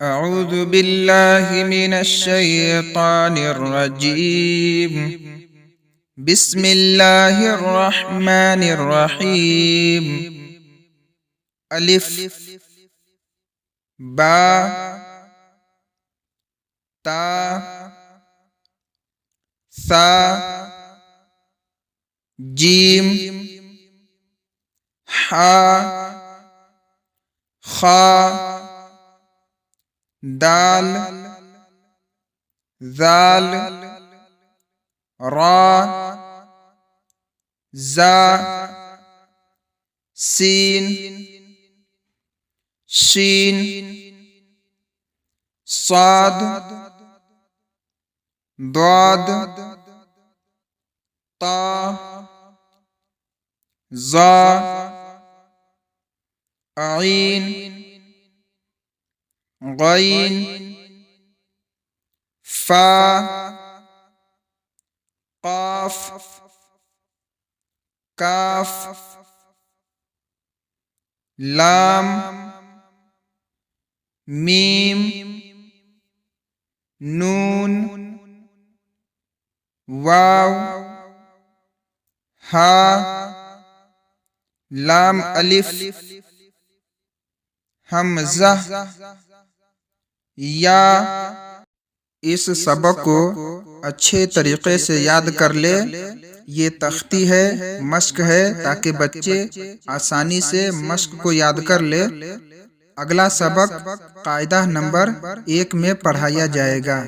أعوذ بالله من الشيطان الرجيم بسم الله الرحمن الرحيم ألف با تا ثا جيم حا خا दाल ज़ाल रा ज़ा सीन शीन साद दाद ता ज़ा आइन गैन फा क़ाफ काफ लाम मीम नून वाव हा लाम अलिफ हमज़ा या। इस सबक को अच्छे तरीक़े से याद कर ले। ये तख्ती है, मश्क है, ताकि बच्चे आसानी से मश्क को याद कर ले। अगला सबक कायदा नंबर 1 में पढ़ाया जाएगा।